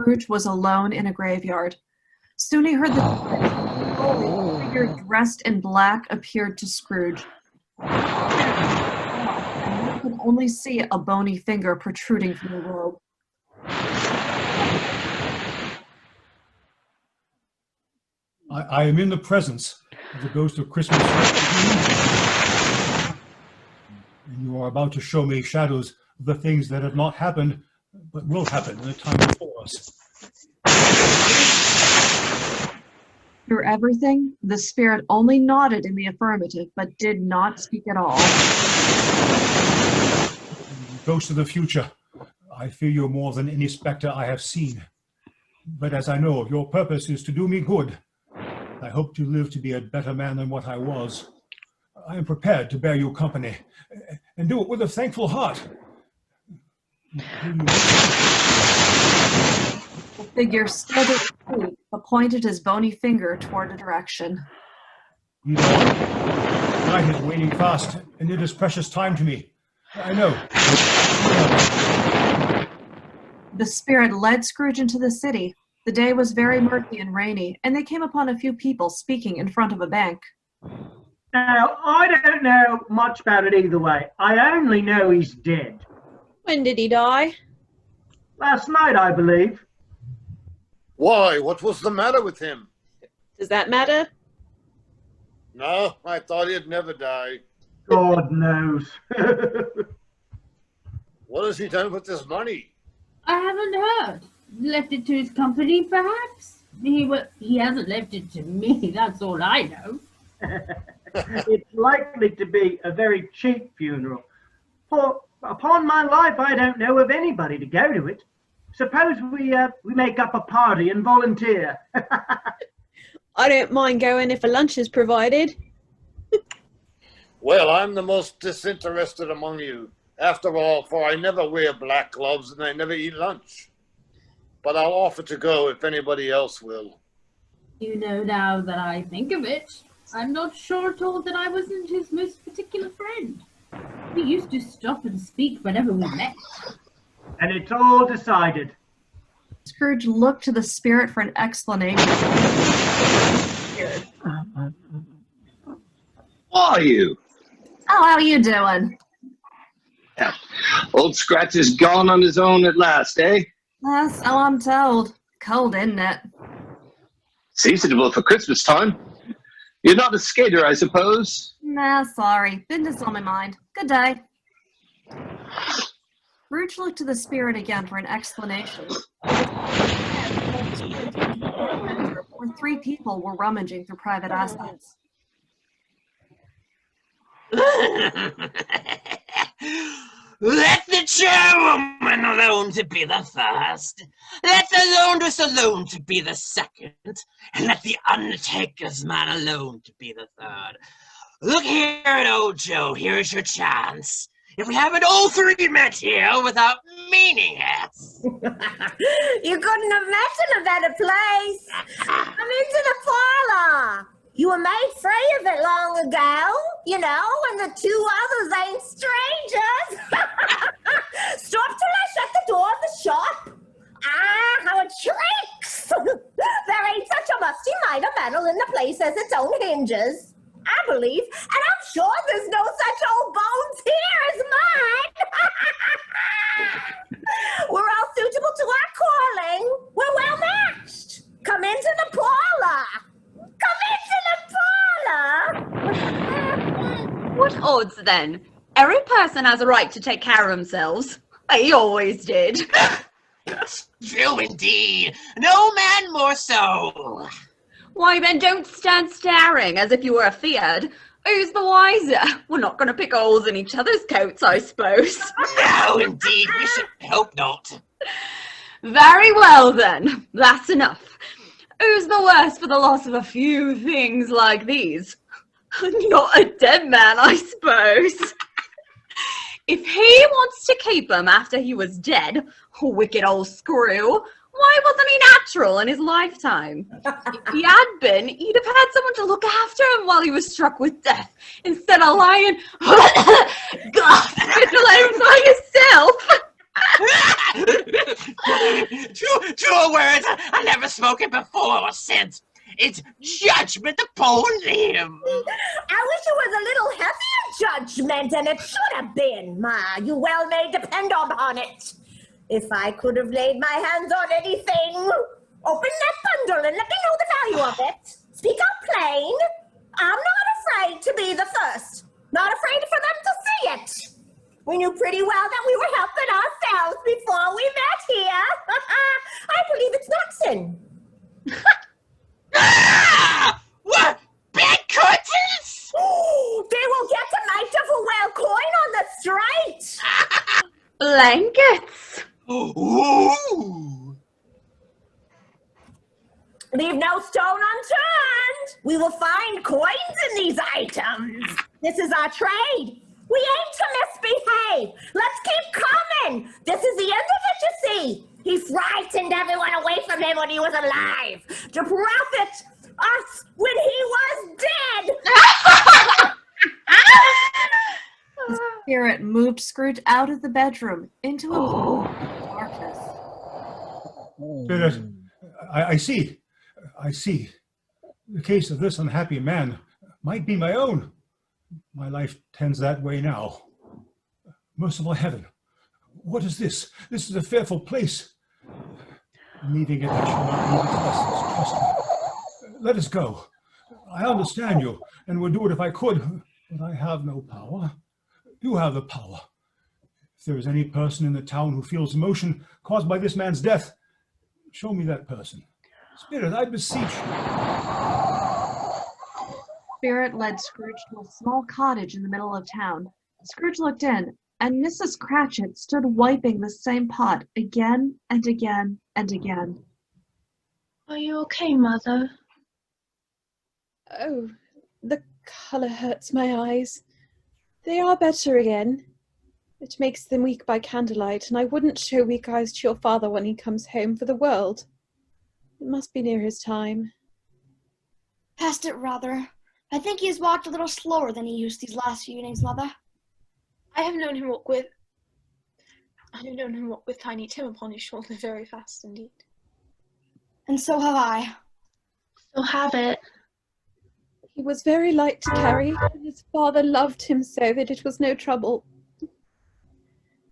Scrooge was alone in a graveyard. Soon he heard the figure dressed in black appeared to Scrooge. And he could only see a bony finger protruding from the robe. I am in the presence of the ghost of Christmas. And you are about to show me shadows of the things that have not happened, but will happen in the time before us. Through everything, the spirit only nodded in the affirmative, but did not speak at all. Ghost of the future, I fear you more than any spectre I have seen. But as I know, your purpose is to do me good. I hope to live to be a better man than what I was. I am prepared to bear you company, and do it with a thankful heart. The figure still didn't speak, but pointed his bony finger toward a direction. You know, night is waning fast, and it is precious time to me. I know. The spirit led Scrooge into the city. The day was very murky and rainy, and they came upon a few people speaking in front of a bank. Now, I don't know much about it either way. I only know he's dead. When did he die? Last night, I believe. Why? What was the matter with him? Does that matter? No, I thought he'd never die. God knows. What has he done with his money? I haven't heard. Left it to his company, perhaps? He hasn't left it to me, that's all I know. It's likely to be a very cheap funeral. For, upon my life, I don't know of anybody to go to it. Suppose we make up a party and volunteer. I don't mind going if a lunch is provided. Well, I'm the most disinterested among you. After all, for I never wear black gloves and I never eat lunch. But I'll offer to go if anybody else will. You know, now that I think of it, I'm not sure at all that I wasn't his most particular friend. We used to stop and speak whenever we met. And it's all decided. Scrooge looked to the spirit for an explanation. Are you? Oh, how are you doing? Yeah. Old Scratch is gone on his own at last, eh? So I'm told. Cold, isn't it? Seasonable for Christmas time. You're not a skater, I suppose? Nah, sorry. Business on my mind. Good day. Scrooge looked to the spirit again for an explanation. Where 3 people were rummaging through private assets. Let the chairwoman alone to be the first. Let the laundress alone to be the second. And let the undertaker's man alone to be the third. Look here at old Joe. Here's your chance. If we haven't all 3 met here without meaning it. You couldn't have met in a better place. Come into the parlor. You were made free of it long ago, you know, and the 2 others ain't strangers. Stop till I shut the door of the shop. Ah, how it shrieks. There ain't such a musty mite of metal in the place as its own hinges, I believe, and I'm sure there's no such old bones here as mine. We're all suitable to our calling. We're well matched. Come into the parlor. Come into the parlor! What odds then? Every person has a right to take care of themselves. They always did. True indeed. No man more so. Why then don't stand staring as if you were afeard. Who's the wiser? We're not going to pick holes in each other's coats, I suppose. No, indeed, we should hope not. Very well then. That's enough. Who's the worse for the loss of a few things like these? Not a dead man, I suppose. If he wants to keep them after he was dead, wicked old screw, why wasn't he natural in his lifetime? If he had been, he'd have had someone to look after him while he was struck with death, instead of lying, God, fiddling by yourself. True words I never spoken before or since. It's judgment upon him. I wish it was a little heavier judgment, and it should have been. You well may depend upon it. If I could have laid my hands on anything, open that bundle and let me know the value of it. Speak out plain. I'm not afraid to be the first. Not afraid for them to see it. We knew pretty well that we were helping ourselves before we met here. I believe it's not sin. What? Big curtains? They will get the mite of a well coin on the street. Blankets. Ooh. Leave no stone unturned. We will find coins in these items. This is our trade. We ain't to misbehave. Let's keep coming. This is the end of it, you see. He frightened everyone away from him when he was alive to profit us when he was dead. The spirit moved Scrooge out of the bedroom into a pool of darkness. Spirit, I see. I see. The case of this unhappy man might be my own. My life tends that way now. Merciful heaven, what is this? This is a fearful place. Leaving it, I shall not leave its lessons, trust me. Let us go. I understand you, and would do it if I could, but I have no power. You have the power. If there is any person in the town who feels emotion caused by this man's death, show me that person. Spirit, I beseech you. Spirit led Scrooge to a small cottage in the middle of town. Scrooge looked in, and Mrs. Cratchit stood wiping the same pot again and again and again. Are you okay, Mother? Oh, the colour hurts my eyes. They are better again. It makes them weak by candlelight, and I wouldn't show weak eyes to your father when he comes home for the world. It must be near his time. Past it, rather. I think he has walked a little slower than he used these last few evenings, Mother. I have known him walk with Tiny Tim upon his shoulder very fast indeed. And so have I. So have it. He was very light to carry, and his father loved him so that it was no trouble.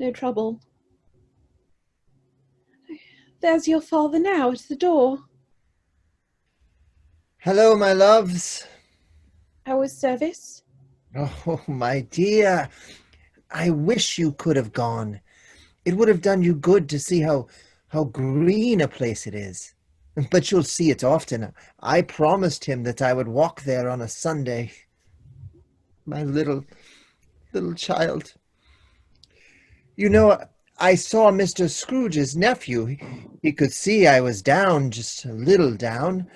No trouble. There's your father now at the door. Hello, my loves. How was service? Oh, my dear. I wish you could have gone. It would have done you good to see how green a place it is. But you'll see it often. I promised him that I would walk there on a Sunday. My little child. You know, I saw Mr. Scrooge's nephew. He could see I was down, just a little down.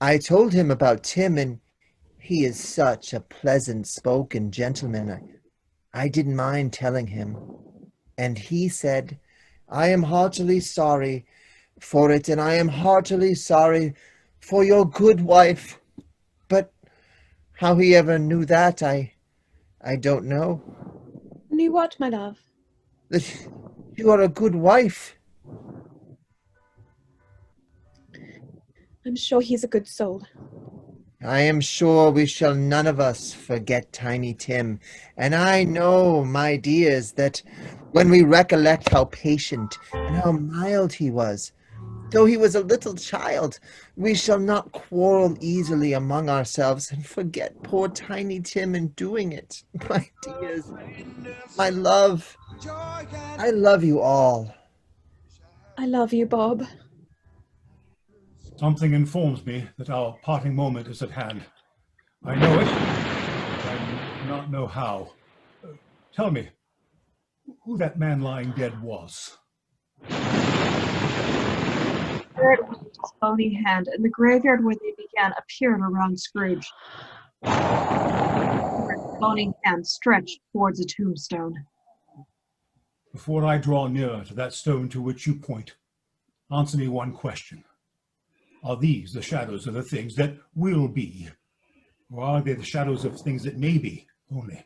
I told him about Tim, and he is such a pleasant-spoken gentleman. I didn't mind telling him. And he said, I am heartily sorry for it, and I am heartily sorry for your good wife. But how he ever knew that, I don't know. Knew what, my love? That you are a good wife. I'm sure he's a good soul. I am sure we shall none of us forget Tiny Tim, and I know, my dears, that when we recollect how patient and how mild he was, though he was a little child, we shall not quarrel easily among ourselves and forget poor Tiny Tim in doing it. My dears, my love, I love you all. I love you, Bob. Something informs me that our parting moment is at hand. I know it, but I do not know how. Tell me, who that man lying dead was. Spirit waved his bony hand, and the graveyard where they began appeared around Scrooge. His bony hand stretched towards a tombstone. Before I draw nearer to that stone to which you point, answer me one question. Are these the shadows of the things that will be? Or are they the shadows of things that may be only?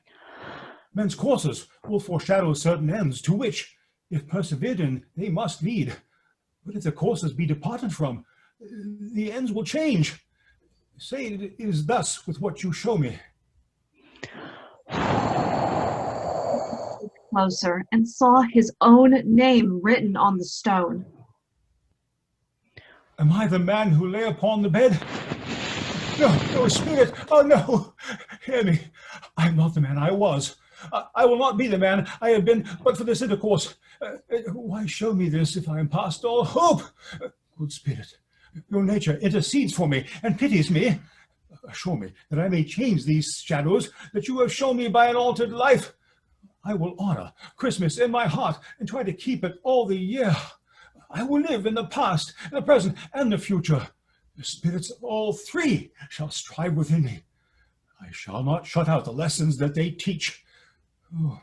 Men's courses will foreshadow certain ends to which If persevered in, they must lead. But if the courses be departed from, the ends will change. Say it is thus with what you show me. Closer and saw his own name written on the stone. Am I the man who lay upon the bed? No, no, spirit! Oh no! Hear me! I am not the man I was. I will not be the man I have been, but for this intercourse. Why show me this if I am past all hope? Good spirit, your nature intercedes for me and pities me. Assure me that I may change these shadows that you have shown me by an altered life. I will honor Christmas in my heart and try to keep it all the year. I will live in the past, the present, and the future. The spirits of all three shall strive within me. I shall not shut out the lessons that they teach. Oh,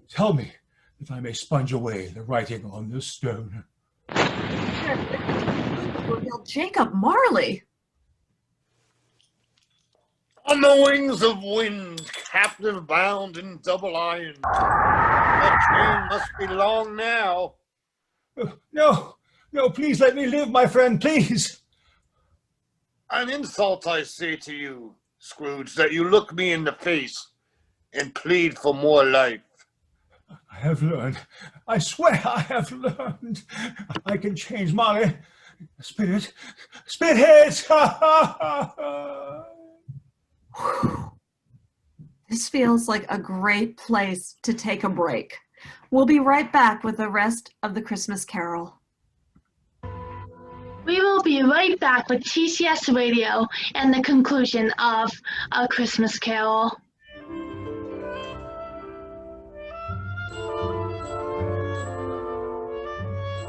tell me that I may sponge away the writing on this stone. Jacob Marley. On the wings of wind, captive bound in double iron. That chain must be long now. No, no, please let me live, my friend, please. An insult, I say to you, Scrooge, that you look me in the face and plead for more life. I have learned. I swear I have learned. I can change, Molly. Spirit! Spirit! This feels like a great place to take a break. We'll be right back with the rest of the Christmas Carol. We will be right back with TCS Radio and the conclusion of A Christmas Carol.